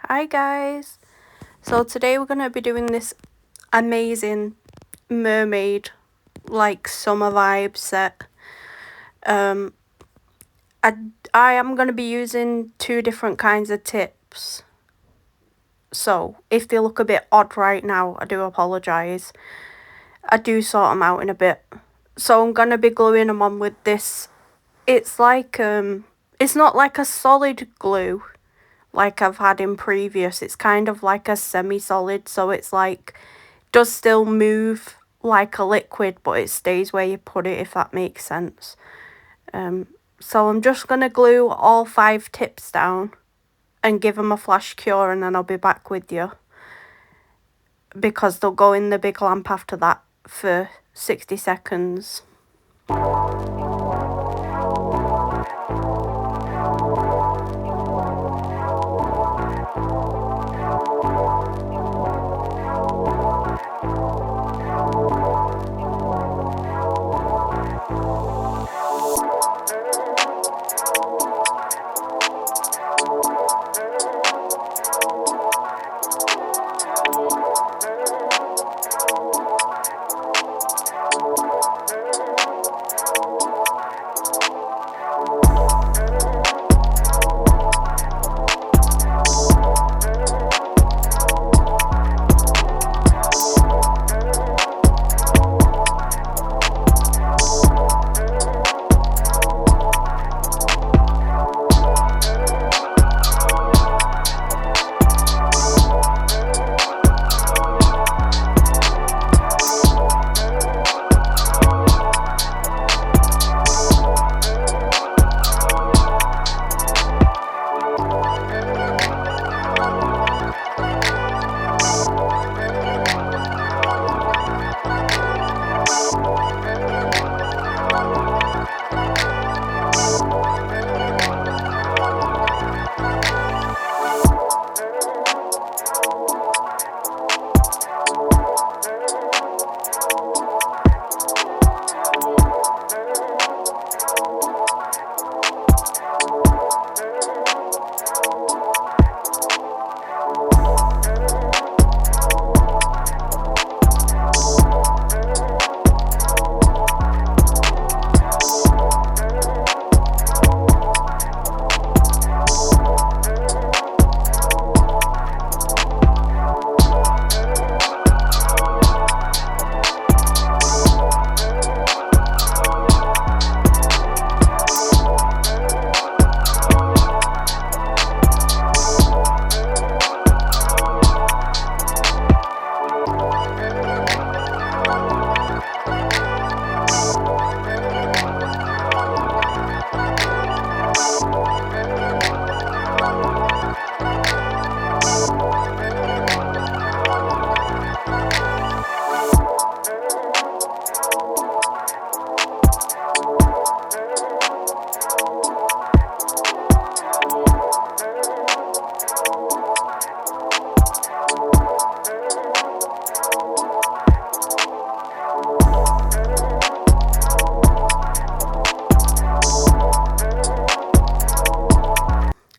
Hi guys! So today we're going to be doing this amazing mermaid like summer vibe set. I am going to be using two different kinds of tips. So if they look a bit odd right now, I do apologise. I do sort them out in a bit. So I'm going to be gluing them on with this. It's like it's not like a solid glue like I've had in previous. It's kind of like a semi-solid, so it's like does still move like a liquid, but it stays where you put it, if that makes sense. So I'm just going to glue all 5 tips down and give them a flash cure, and then I'll be back with you, because they'll go in the big lamp after that for 60 seconds.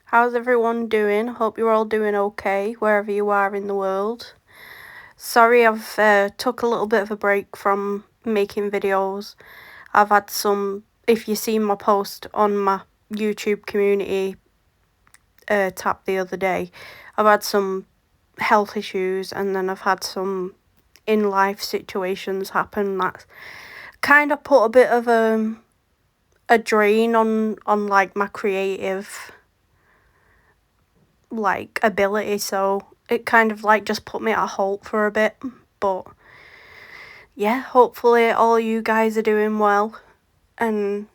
How's everyone doing? Hope you're all doing okay wherever you are in the world. Sorry I've took a little bit of a break from making videos. I've had some, if you seen my post on my YouTube community tab the other day, I've had some health issues, and then I've had some in life situations happen that kind of put a bit of a drain on like my creative like ability, so it kind of like just put me at a halt for a bit. But yeah, hopefully all you guys are doing well and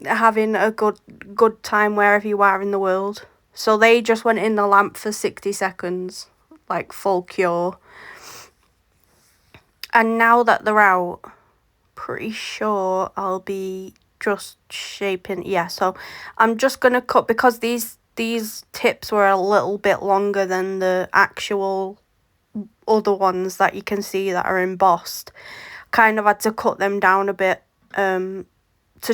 having a good time wherever you are in the world. So they just went in the lamp for 60 seconds, like full cure. And now that they're out, pretty sure I'll be just shaping. Yeah, so I'm just gonna cut, because these tips were a little bit longer than the actual other ones that you can see that are embossed. Kind of had to cut them down a bit to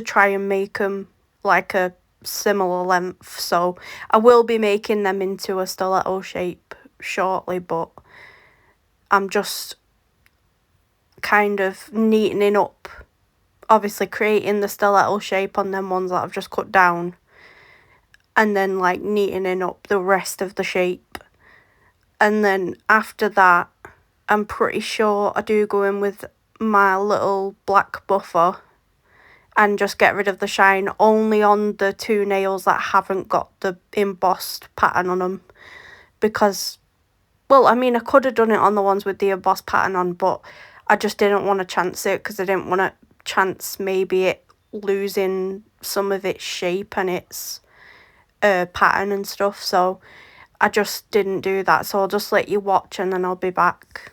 try and make them like a similar length, so I will be making them into a stiletto shape shortly, but I'm just kind of neatening up, obviously creating the stiletto shape on them ones that I've just cut down, and then like neatening up the rest of the shape. And then after that, I'm pretty sure I do go in with my little black buffer and just get rid of the shine only on the two nails that haven't got the embossed pattern on them, because, well, I mean, I could have done it on the ones with the embossed pattern on, but I just didn't want to chance it because I didn't want to chance maybe it losing some of its shape and its pattern and stuff, so I just didn't do that. So I'll just let you watch and then I'll be back.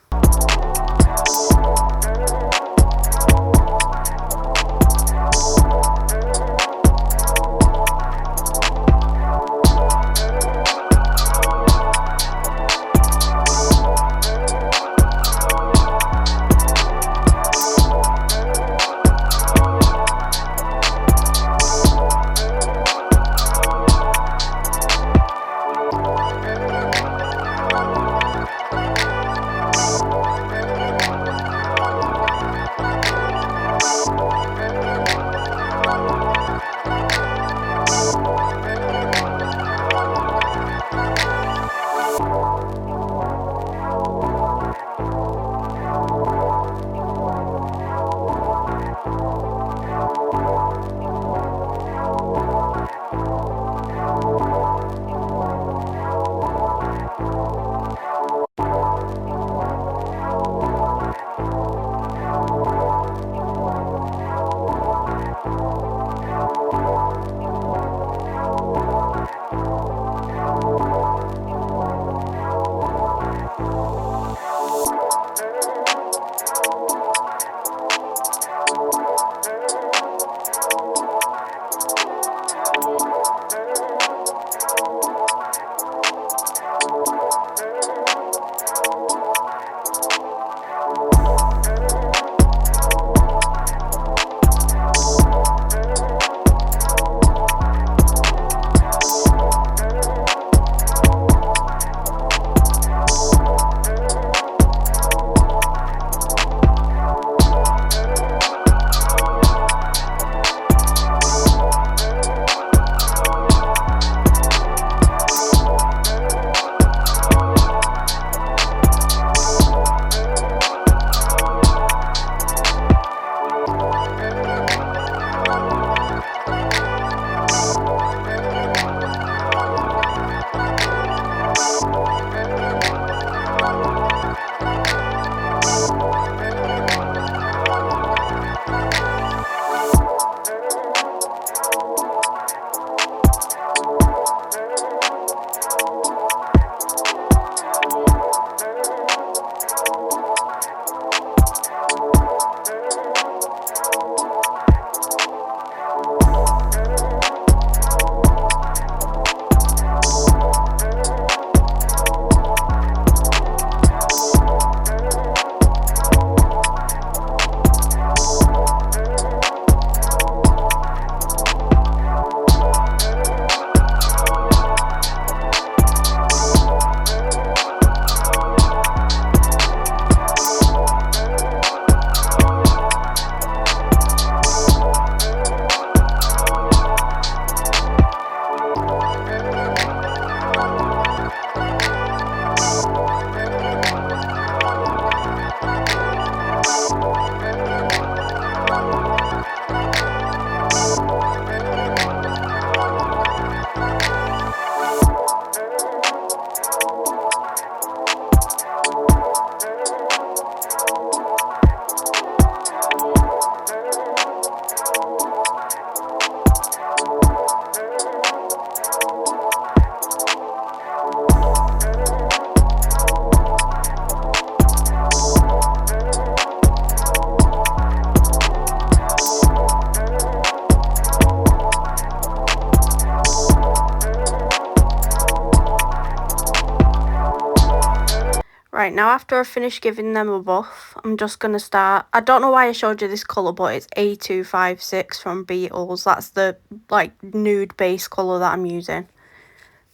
Right, now after I've finished giving them a buff, I'm just going to start. I don't know why I showed you this colour, but it's A256 from Beetles. That's the, like, nude base colour that I'm using.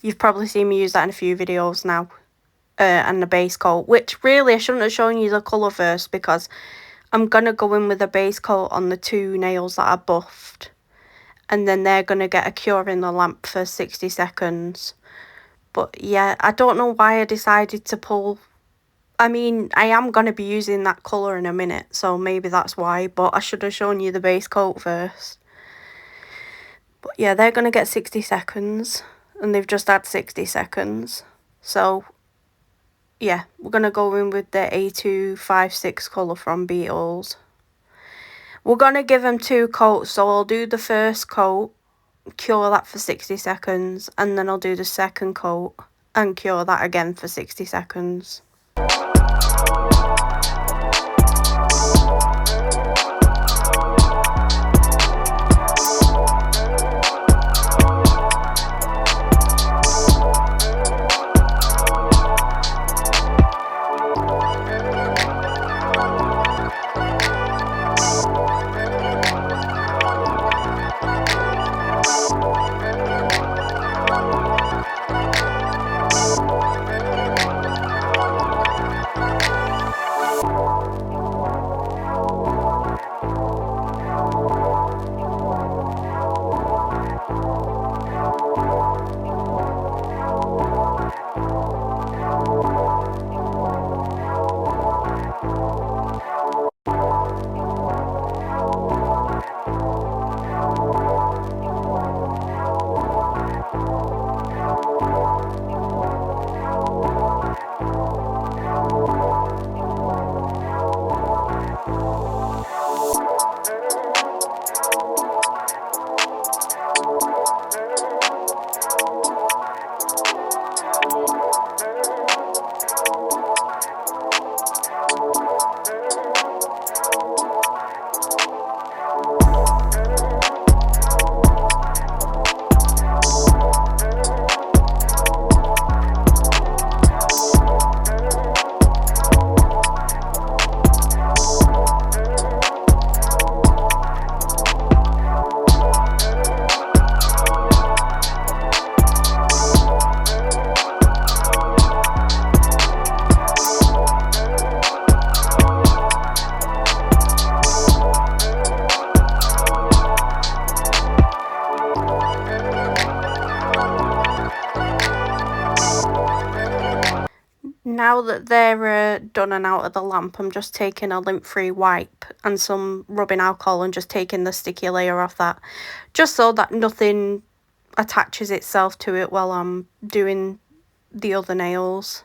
You've probably seen me use that in a few videos now. And the base coat, which really I shouldn't have shown you the colour first, because I'm going to go in with a base coat on the 2 nails that I buffed. And then they're going to get a cure in the lamp for 60 seconds. But yeah, I don't know why I decided to pull. I mean, I am going to be using that colour in a minute, so maybe that's why. But I should have shown you the base coat first. But yeah, they're going to get 60 seconds. And they've just had 60 seconds. So yeah, we're going to go in with the A256 colour from Beetles. We're going to give them 2 coats, so I'll do the first coat, cure that for 60 seconds, and then I'll do the second coat and cure that again for 60 seconds. Now that they're done and out of the lamp, I'm just taking a lint-free wipe and some rubbing alcohol and just taking the sticky layer off that, just so that nothing attaches itself to it while I'm doing the other nails.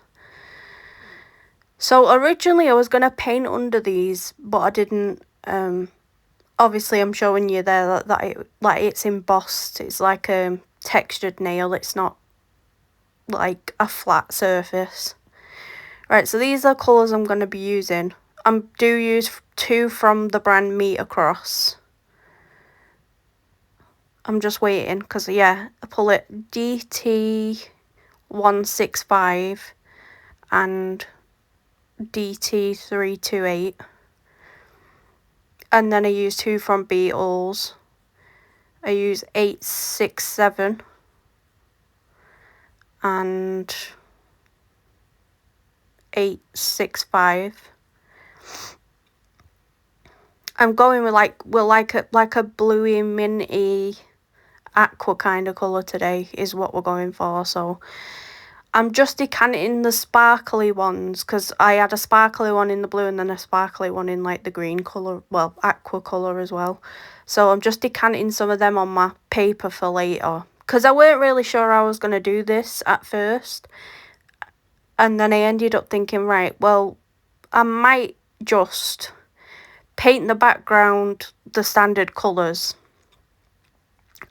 So originally I was going to paint under these, but I didn't. Obviously I'm showing you there that it's embossed. It's like a textured nail. It's not like a flat surface. Right, so these are colours I'm going to be using. I do use 2 from the brand Meet Across. I'm just waiting because, yeah, I pull it DT165 and DT328. And then I use 2 from Beetles. I use 867 and 865. I'm going with like a bluey minty aqua kind of colour today is what we're going for. So I'm just decanting the sparkly ones because I had a sparkly one in the blue and then a sparkly one in like the green colour, well, aqua colour as well. So I'm just decanting some of them on my paper for later because I weren't really sure I was going to do this at first. And then I ended up thinking, right, well, I might just paint the background the standard colours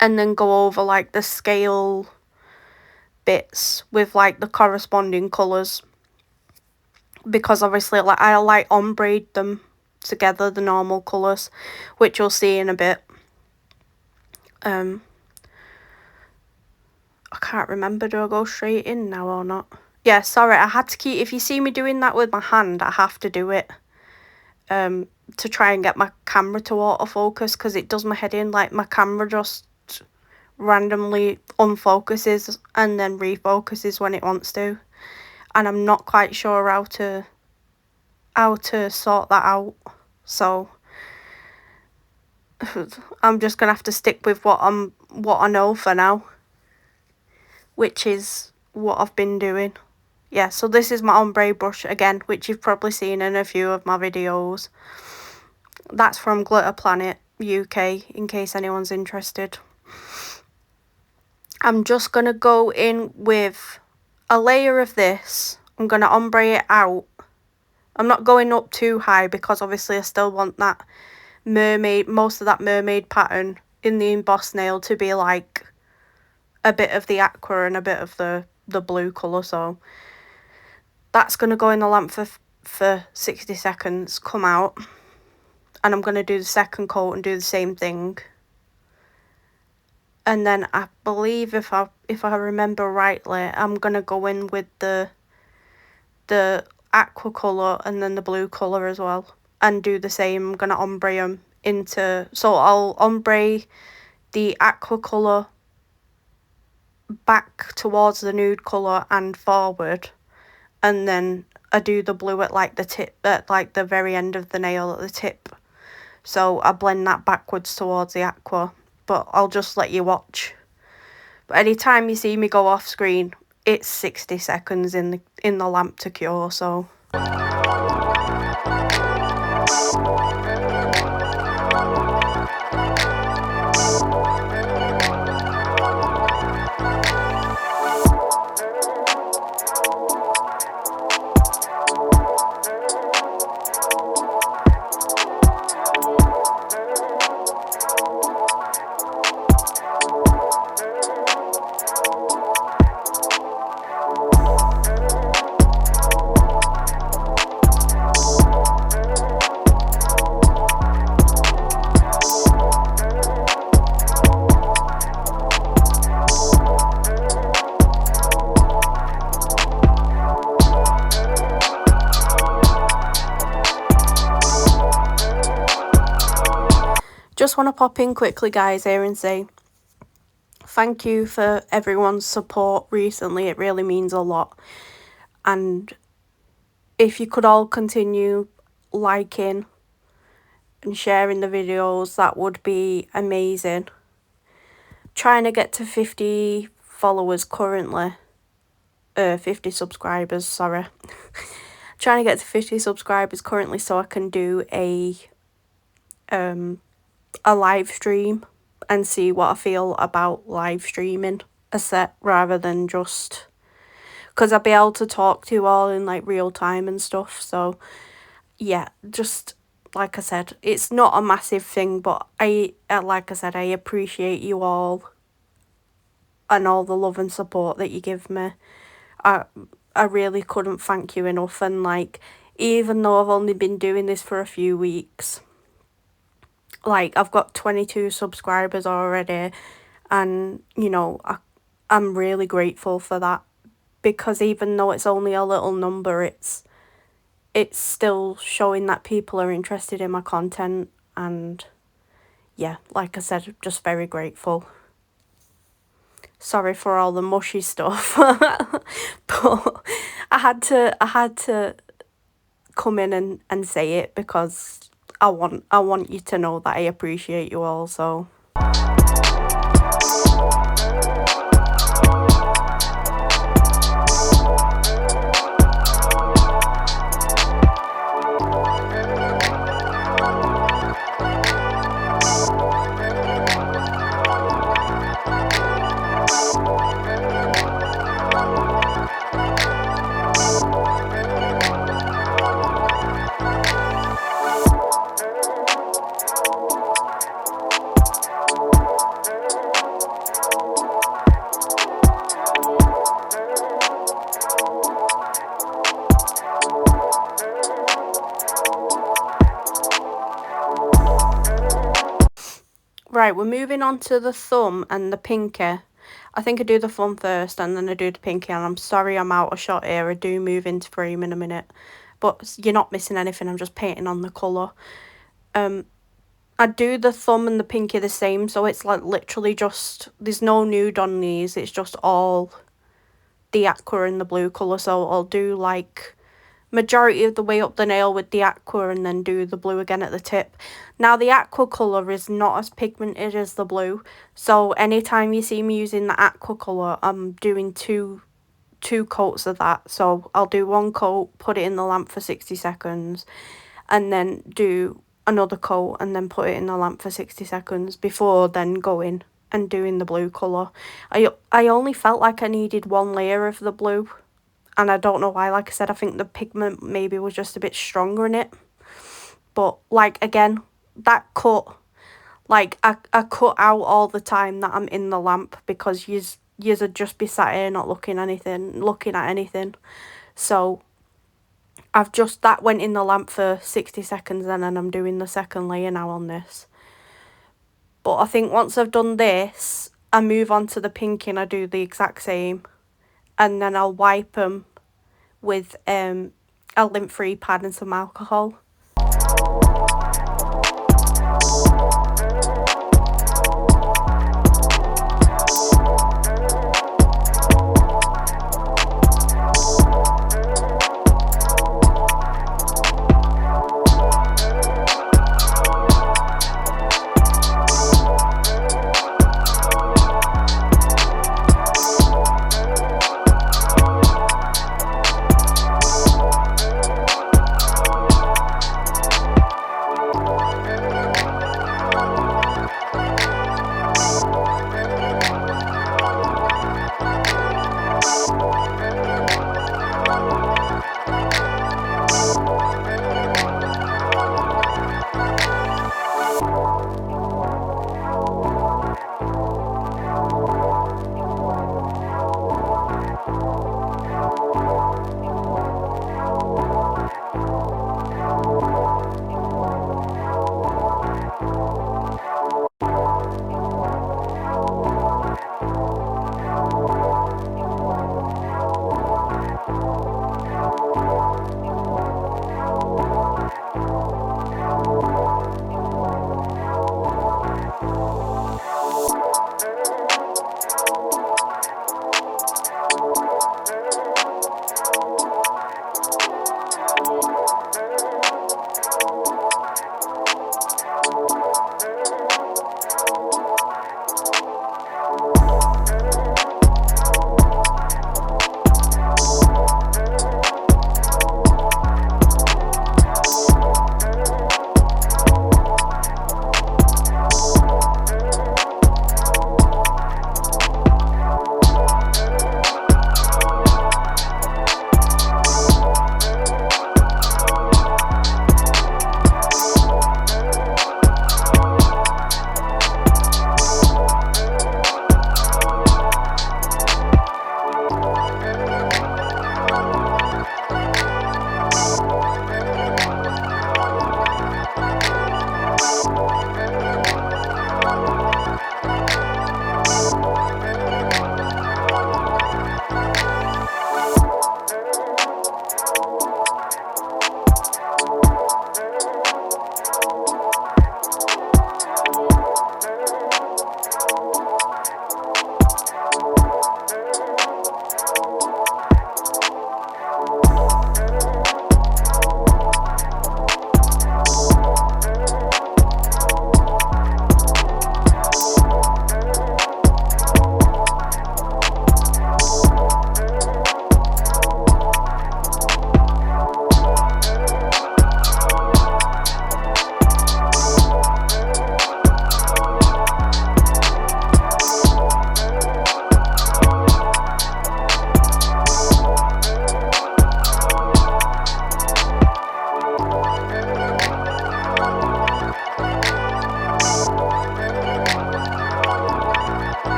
and then go over like the scale bits with like the corresponding colours, because obviously like I like ombre them together, the normal colours, which you'll see in a bit. I can't remember, do I go straight in now or not? Yeah, sorry, I had to keep, if you see me doing that with my hand, I have to do it to try and get my camera to autofocus, because it does my head in. Like, my camera just randomly unfocuses and then refocuses when it wants to, and I'm not quite sure how to sort that out. So I'm just gonna have to stick with what I know for now, which is what I've been doing. Yeah, so this is my ombre brush again, which you've probably seen in a few of my videos. That's from Glitter Planet UK, in case anyone's interested. I'm just going to go in with a layer of this. I'm going to ombre it out. I'm not going up too high, because obviously I still want that mermaid, most of that mermaid pattern in the embossed nail to be like a bit of the aqua and a bit of the blue colour. So that's going to go in the lamp for 60 seconds, come out, and I'm going to do the second coat and do the same thing. And then I believe, if I remember rightly, I'm going to go in with the aqua colour and then the blue colour as well, and do the same. I'm going to ombre them into, so I'll ombre the aqua colour back towards the nude colour and forward, and then I do the blue at like the tip, at like the very end of the nail at the tip. So I blend that backwards towards the aqua, but I'll just let you watch. But anytime you see me go off screen, it's 60 seconds in the lamp to cure. So just want to pop in quickly, guys, here and say thank you for everyone's support recently. It really means a lot. And if you could all continue liking and sharing the videos, that would be amazing. Trying to get to 50 followers currently. 50 subscribers, sorry. Trying to get to 50 subscribers currently, so I can do a live stream and see what I feel about live streaming a set, rather than just, because I'll be able to talk to you all in like real time and stuff. So yeah, just like I said, it's not a massive thing, but like I said, I appreciate you all and all the love and support that you give me. I really couldn't thank you enough. And like, even though I've only been doing this for a few weeks, like, I've got 22 subscribers already, and you know, I'm really grateful for that, because even though it's only a little number, it's still showing that people are interested in my content. And yeah, like I said, just very grateful. Sorry for all the mushy stuff, but I had to come in and say it, because I want you to know that I appreciate you all. So right, we're moving on to the thumb and the pinky. I think I do the thumb first and then I do the pinky, and I'm sorry I'm out of shot here. I do move into frame in a minute. but you're not missing anything. I'm just painting on the colour. I do the thumb and the pinky the same, so it's like literally just, there's no nude on these, it's just all the aqua and the blue colour. So I'll do like majority of the way up the nail with the aqua and then do the blue again at the tip. Now the aqua colour is not as pigmented as the blue, so anytime you see me using the aqua colour, I'm doing two coats of that. So I'll do one coat, put it in the lamp for 60 seconds, and then do another coat and then put it in the lamp for 60 seconds before then going and doing the blue colour. I only felt like I needed one layer of the blue, and I don't know why. Like I said, I think the pigment maybe was just a bit stronger in it. But like again, that cut, like I cut out all the time that I'm in the lamp, because yous would just be sat here not looking at anything. So I've just, that went in the lamp for 60 seconds then, and I'm doing the second layer now on this. But I think once I've done this, I move on to the pink and I do the exact same. And then I'll wipe them with a lint-free pad and some alcohol.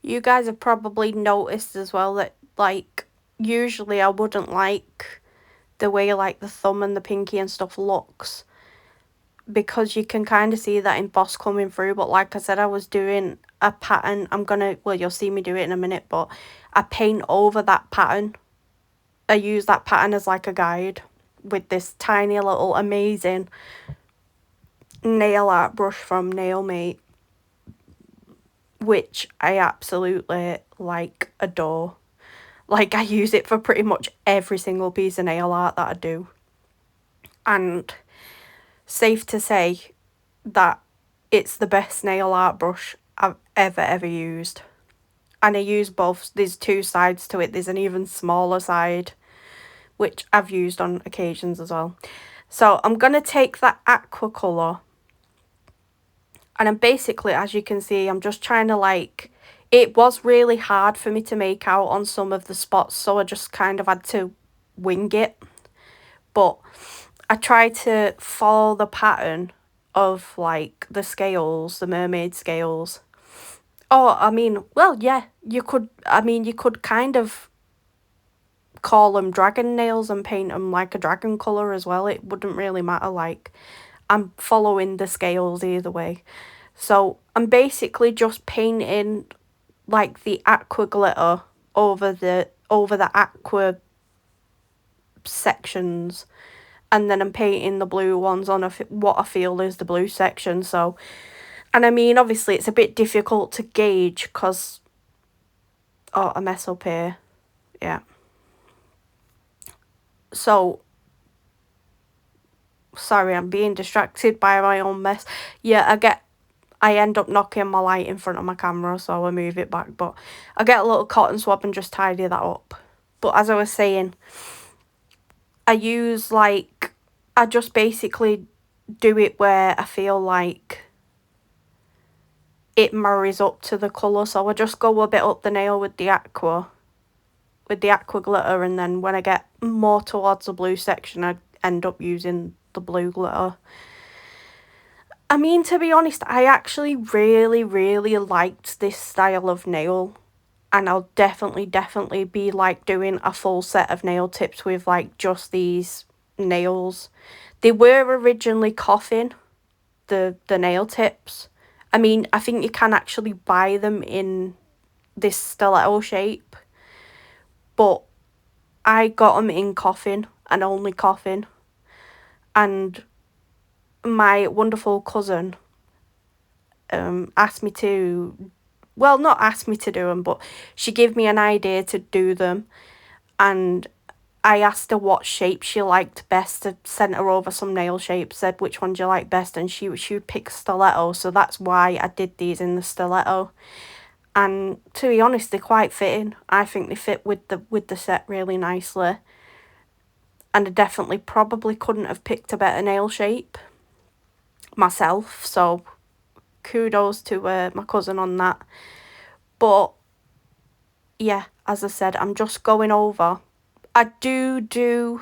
You guys have probably noticed as well that, like, usually I wouldn't like the way like the thumb and the pinky and stuff looks, because you can kind of see that emboss coming through. But like I said, I was doing a pattern. Well, you'll see me do it in a minute, but I paint over that pattern. I use that pattern as like a guide with this tiny little amazing nail art brush from Mermaid, which I absolutely like adore. Like, I use it for pretty much every single piece of nail art that I do. And safe to say that it's the best nail art brush I've ever used. And I use both. There's two sides to it. There's an even smaller side, which I've used on occasions as well. So I'm going to take that aqua colour. And I'm basically, as you can see, I'm just trying to like... It was really hard for me to make out on some of the spots, so I just kind of had to wing it. But I tried to follow the pattern of like the scales, the mermaid scales. Oh, I mean, well, yeah, you could kind of call them dragon nails and paint them like a dragon colour as well. It wouldn't really matter, like, I'm following the scales either way. So I'm basically just painting like the aqua glitter over the aqua sections, and then I'm painting the blue ones on what I feel is the blue section. So, and I mean, obviously it's a bit difficult to gauge because, oh, I mess up here, yeah. So, sorry, I'm being distracted by my own mess. Yeah, I end up knocking my light in front of my camera, so I move it back. But I get a little cotton swab and just tidy that up. But as I was saying, I just basically do it where I feel like it marries up to the colour. So I just go a bit up the nail with the aqua glitter, and then when I get more towards the blue section, I end up using the blue glitter. I mean, to be honest, I actually really, really liked this style of nail, and I'll definitely be like doing a full set of nail tips with like just these nails. They were originally coffin, the nail tips. I mean, I think you can actually buy them in this stiletto shape, but I got them in coffin and only coffin. And my wonderful cousin asked me to, well, not asked me to do them, but she gave me an idea to do them. And I asked her what shape she liked best, to send her over some nail shapes, said which one do you like best, and she would pick stiletto, so that's why I did these in the stiletto. And to be honest, they're quite fitting. I think they fit with the set really nicely. And I definitely probably couldn't have picked a better nail shape myself, so kudos to my cousin on that. But yeah, as I said, I'm just going over. I do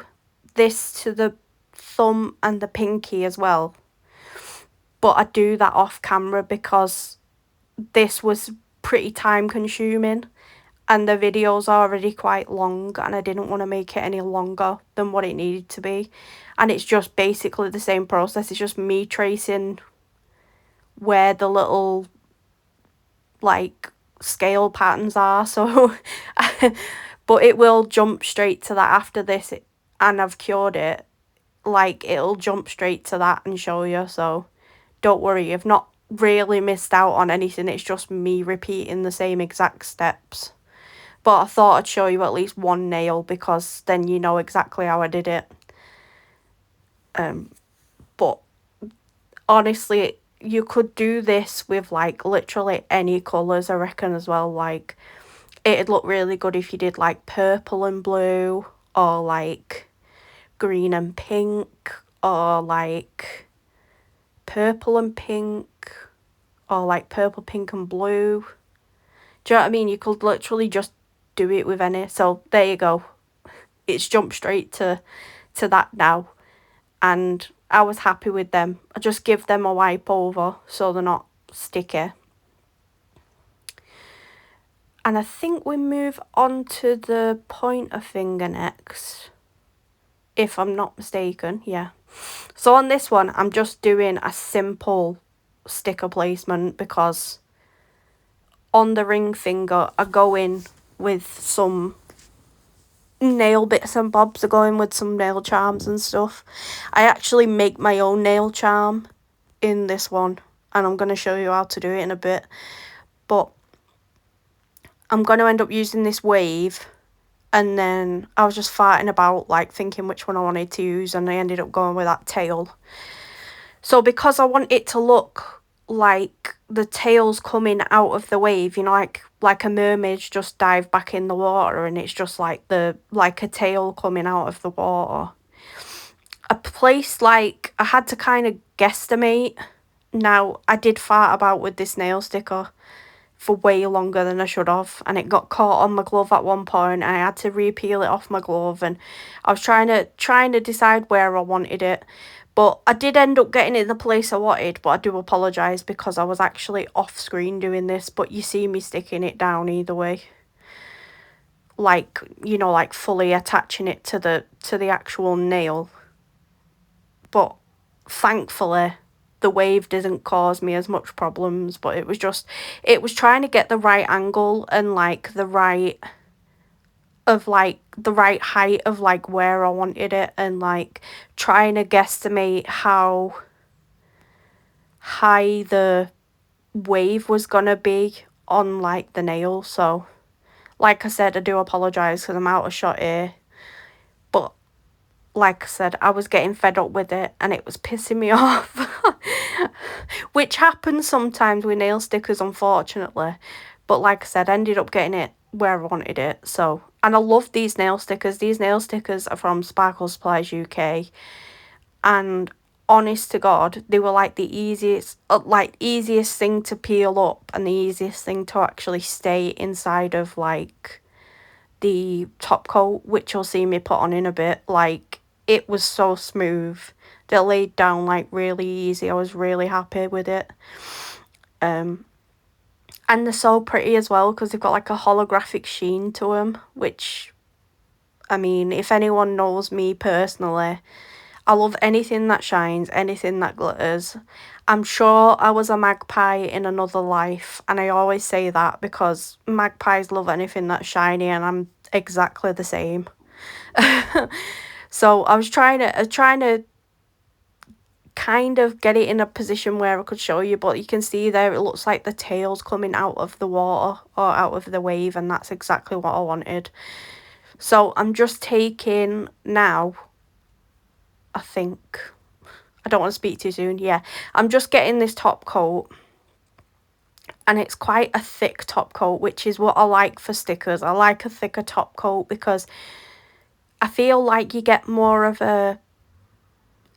this to the thumb and the pinky as well, but I do that off camera because this was pretty time consuming and the video's already quite long, and I didn't want to make it any longer than what it needed to be. And it's just basically the same process. It's just me tracing where the little like scale patterns are, so but it will jump straight to that after this, and I've cured it. Like, it'll jump straight to that and show you, so don't worry, you've not really missed out on anything. It's just me repeating the same exact steps. But I thought I'd show you at least one nail, because then you know exactly how I did it. But honestly, you could do this with like literally any colours, I reckon, as well. Like, it'd look really good if you did like purple and blue, or like green and pink, or like purple and pink, or like purple, pink and blue. Do you know what I mean? You could literally just do it with any. So there you go. It's jumped straight to that now. And I was happy with them. I just give them a wipe over so they're not sticky. And I think we move on to the pointer finger next. if I'm not mistaken. Yeah. So on this one, I'm just doing a simple sticker placement because on the ring finger, I go in with some nail bits and bobs. I go in with some nail charms and stuff. I actually make my own nail charm in this one, and I'm going to show you how to do it in a bit. But I'm going to end up using this wave, and then I was just farting about, like, thinking which one I wanted to use, and I ended up going with that tail. So because I want it to look like the tail's coming out of the wave, you know, like a mermaid's just dive back in the water, and it's just like a tail coming out of the water. A place like I had to kind of guesstimate. Now, I did fart about with this nail sticker for way longer than I should have, and it got caught on my glove at one point, and I had to re-peel it off my glove, and I was trying to decide where I wanted it, but I did end up getting it in the place I wanted. But I do apologise because I was actually off screen doing this, but you see me sticking it down either way, like, you know, like fully attaching it to the actual nail. But thankfully the wave didn't cause me as much problems, but it was trying to get the right angle and like the right height of like where I wanted it, and like trying to guesstimate how high the wave was gonna be on like the nail. So like I said, I do apologise because I'm out of shot here, but like I said, I was getting fed up with it and it was pissing me off. Which happens sometimes with nail stickers, unfortunately. But like I said, I ended up getting it where I wanted it. So, and I love these nail stickers. These nail stickers are from Sparkle Supplies UK. And honest to God, they were like the easiest thing to peel up and the easiest thing to actually stay inside of like the top coat, which you'll see me put on in a bit. Like, it was so smooth. They laid down like really easy. I was really happy with it. And they're so pretty as well because they've got like a holographic sheen to them, which, I mean, if anyone knows me personally, I love anything that shines, anything that glitters. I'm sure I was a magpie in another life, and I always say that because magpies love anything that's shiny, and I'm exactly the same. So I was trying to kind of get it in a position where I could show you, but you can see there it looks like the tail's coming out of the water or out of the wave, and that's exactly what I wanted. So I'm just taking now, I think, I don't want to speak too soon, yeah, I'm just getting this top coat, and it's quite a thick top coat, which is what I like for stickers. I like a thicker top coat because I feel like you get more of a,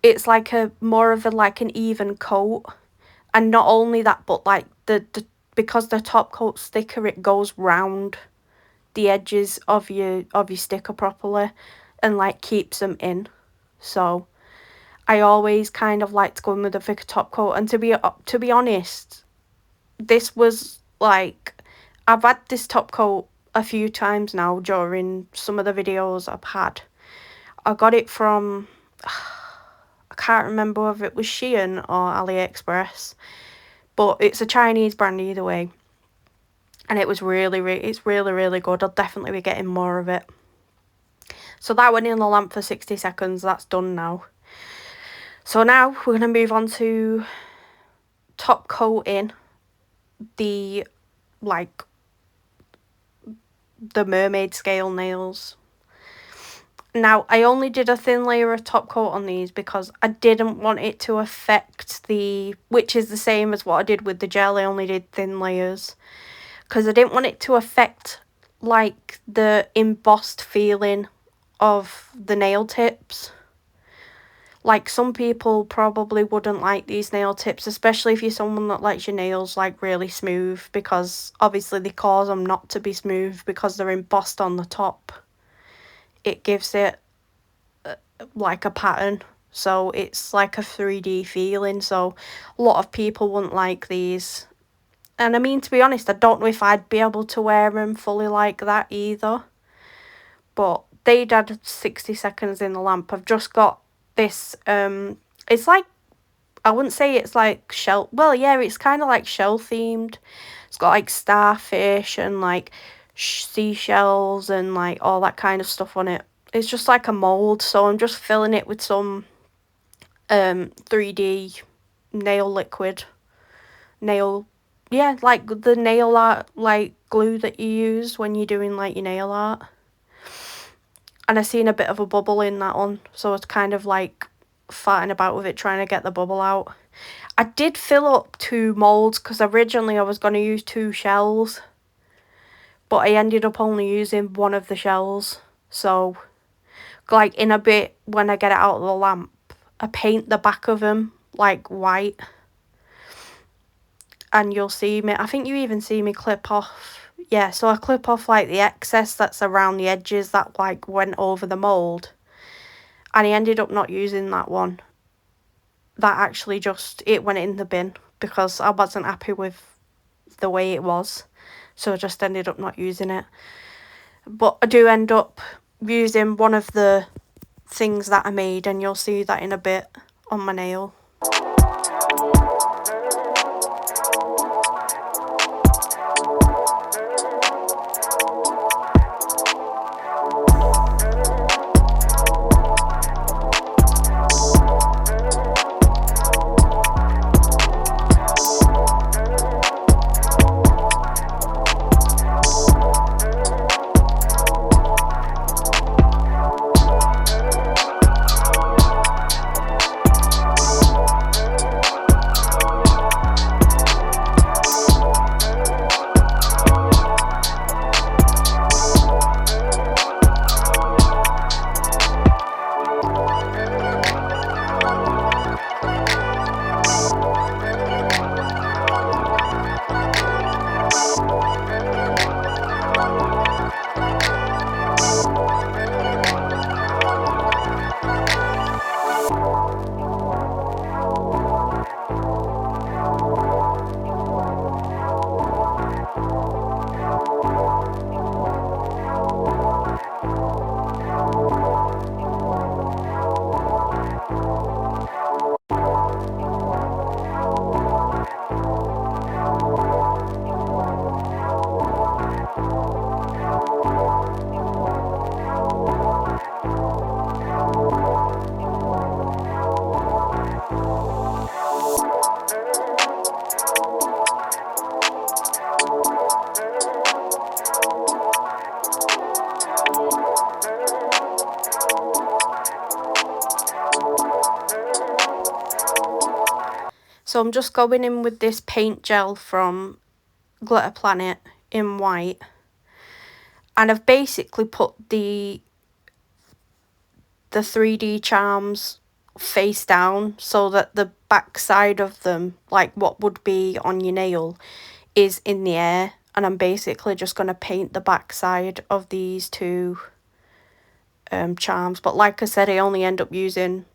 it's like a more of a like an even coat. And not only that, but like the because the top coat's thicker, it goes round the edges of your sticker properly and like keeps them in. So I always kind of like to go in with a thicker top coat. And to be honest, this was like, I've had this top coat a few times now during some of the videos I've had. I got it from, I can't remember whether it was Shein or AliExpress, but it's a Chinese brand either way. And it was it's really good. I'll definitely be getting more of it. So that went in the lamp for 60 seconds. That's done now. So now we're going to move on to top coating the, like, the mermaid scale nails. Now, I only did a thin layer of top coat on these because I didn't want it to affect the, which is the same as what I did with the gel. I only did thin layers because I didn't want it to affect like the embossed feeling of the nail tips. Like, some people probably wouldn't like these nail tips, especially if you're someone that likes your nails like really smooth, because obviously they cause them not to be smooth because they're embossed on the top. It gives it like a pattern, so it's like a 3D feeling. So a lot of people wouldn't like these. And I mean, to be honest, I don't know if I'd be able to wear them fully like that either. But they'd had 60 seconds in the lamp. I've just got this, it's like, I wouldn't say it's like shell, well, yeah, it's kind of like shell themed. It's got like starfish and like seashells and like all that kind of stuff on it. It's just like a mold, so I'm just filling it with some 3D nail liquid. Like the nail art, like glue that you use when you're doing like your nail art. And I seen a bit of a bubble in that one, so it's kind of like farting about with it, trying to get the bubble out. I did fill up 2 moulds because originally I was going to use 2 shells, but I ended up only using one of the shells. So like in a bit, when I get it out of the lamp, I paint the back of them like white, and you'll see me, I think you even see me clip off, yeah, so I clip off like the excess that's around the edges that like went over the mould. And I ended up not using that one. That actually just, it went in the bin because I wasn't happy with the way it was. So I just ended up not using it. But I do end up using one of the things that I made, and you'll see that in a bit on my nail. So I'm just going in with this paint gel from Glitter Planet in white. And I've basically put the 3D charms face down so that the back side of them, like what would be on your nail, is in the air. And I'm basically just going to paint the back side of these 2 charms. But like I said, I only end up using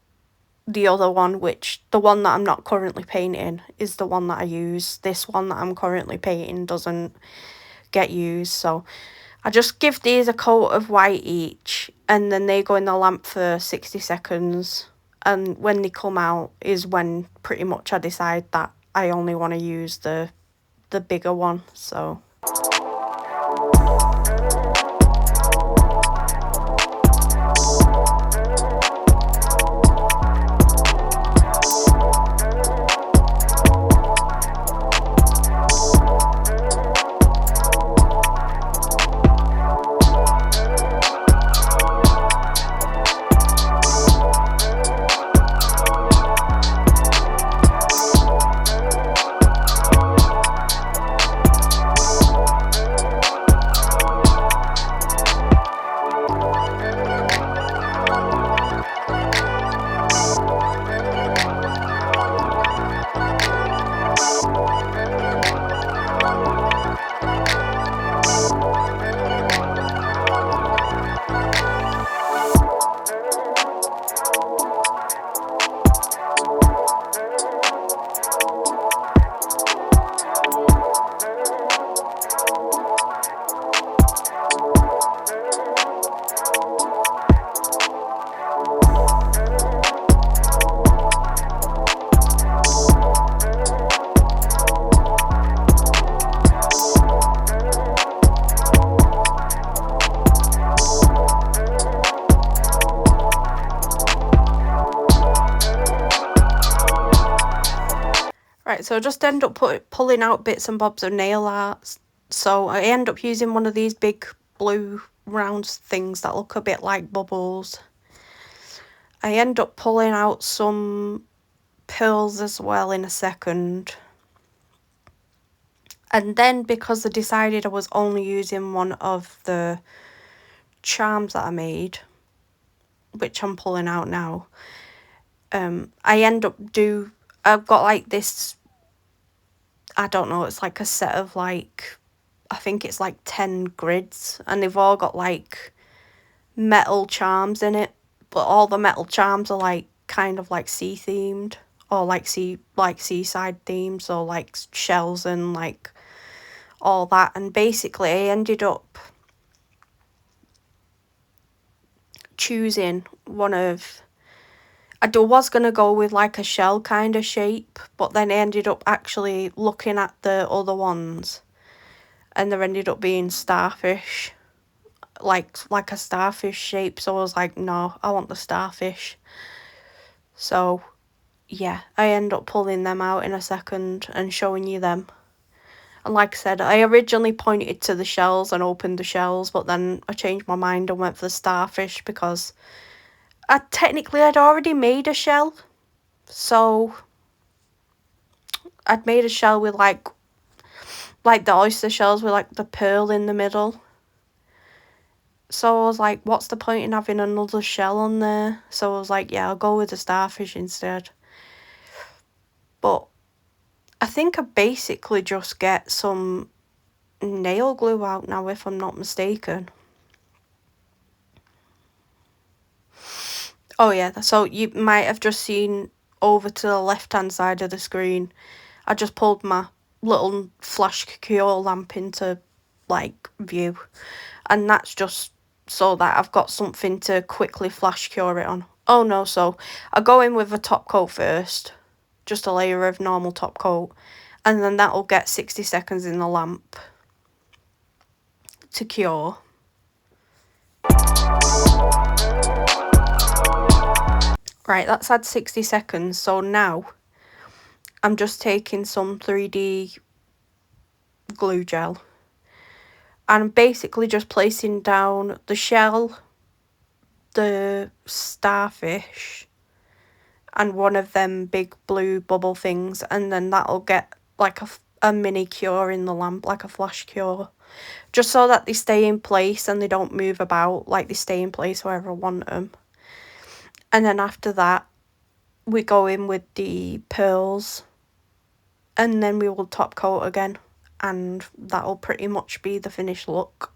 the other one, which the one that I'm not currently painting is the one that I use. This one that I'm currently painting doesn't get used, so I just give these a coat of white each, and then they go in the lamp for 60 seconds, and when they come out is when pretty much I decide that I only want to use the bigger one. So So I just end up pulling out bits and bobs of nail art. So I end up using one of these big blue round things that look a bit like bubbles. I end up pulling out some pearls as well in a second. And then because I decided I was only using one of the charms that I made, which I'm pulling out now, I end up I've got like this, I don't know, it's like a set of like, I think it's like 10 grids, and they've all got like metal charms in it, but all the metal charms are like kind of like sea themed, or like seaside themed, so like shells and like all that. And basically I ended up choosing one of, I was going to go with like a shell kind of shape, but then I ended up actually looking at the other ones, and there ended up being starfish, like a starfish shape. So I was like, no, I want the starfish. So yeah, I end up pulling them out in a second and showing you them. And like I said, I originally pointed to the shells and opened the shells, but then I changed my mind and went for the starfish because I'd already made a shell. So I'd made a shell with like the oyster shells with like the pearl in the middle. So I was like, what's the point in having another shell on there? So I was like, yeah, I'll go with the starfish instead. But I think I basically just get some nail glue out now, if I'm not mistaken. Oh yeah, so you might have just seen over to the left hand side of the screen, I just pulled my little flash cure lamp into like view, and that's just so that I've got something to quickly flash cure it on. Oh no, so I go in with a top coat first, just a layer of normal top coat, and then that'll get 60 seconds in the lamp to cure. Right, that's had 60 seconds, so now I'm just taking some 3D glue gel, and I'm basically just placing down the shell, the starfish, and one of them big blue bubble things, and then that'll get like a mini cure in the lamp, like a flash cure, just so that they stay in place and they don't move about, like they stay in place wherever I want them. And then after that we go in with the pearls, and then we will top coat again, and that'll pretty much be the finished look.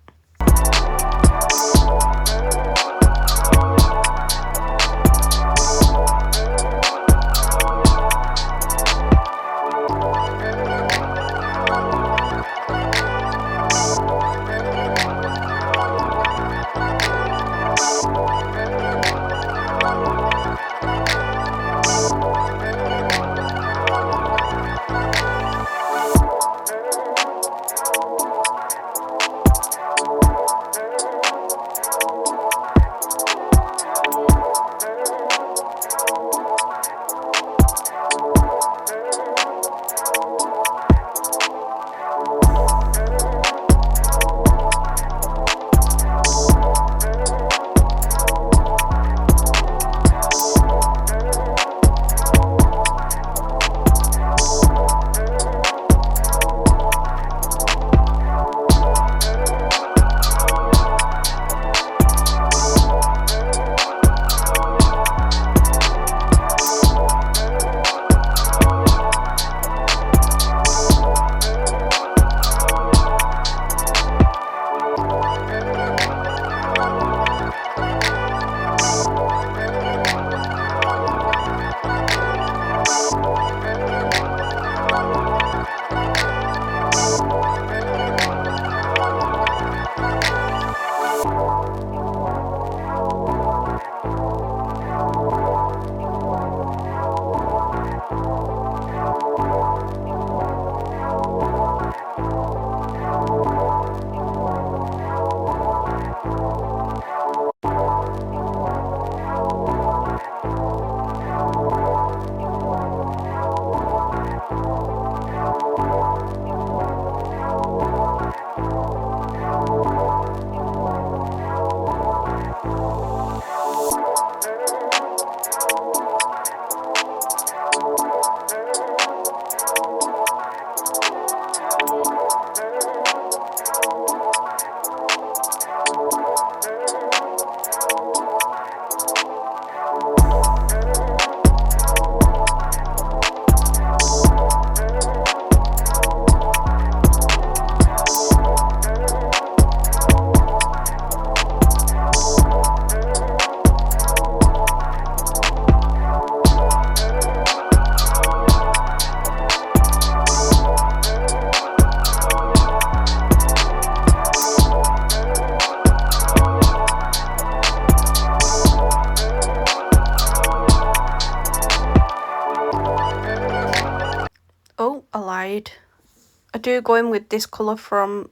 I do go in with this colour from,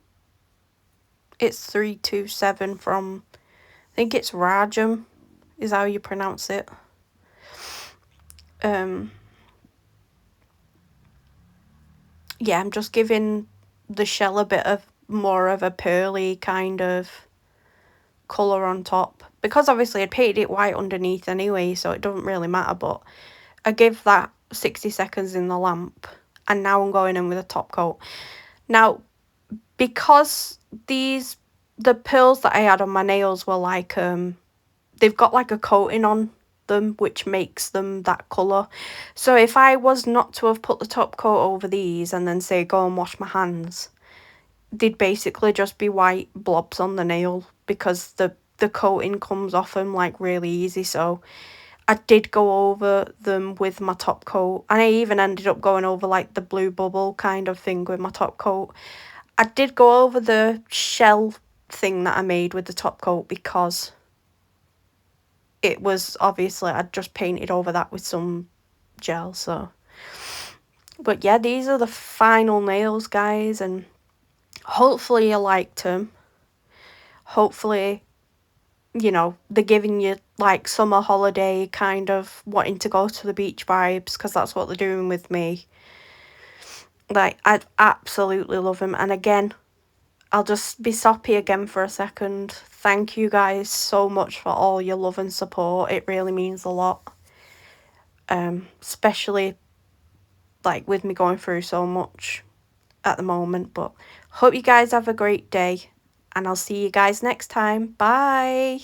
it's 327 from, I think it's Rajam is how you pronounce it. Yeah, I'm just giving the shell a bit of more of a pearly kind of colour on top, because obviously I'd painted it white underneath anyway, so it doesn't really matter, but I give that 60 seconds in the lamp, and now I'm going in with a top coat. Now, because the pearls that I had on my nails were like, they've got like a coating on them which makes them that colour. So if I was not to have put the top coat over these and then say go and wash my hands, they'd basically just be white blobs on the nail, because the coating comes off them like really easy. So I did go over them with my top coat, and I even ended up going over like the blue bubble kind of thing with my top coat. I did go over the shell thing that I made with the top coat because it was obviously, I'd just painted over that with some gel. So, but yeah, these are the final nails, guys, and hopefully you liked them. Hopefully, you know, they're giving you like summer holiday kind of wanting to go to the beach vibes, because that's what they're doing with me. Like, I'd absolutely love them. And again, I'll just be soppy again for a second. Thank you guys so much for all your love and support. It really means a lot. Especially like with me going through so much at the moment. But hope you guys have a great day, and I'll see you guys next time. Bye.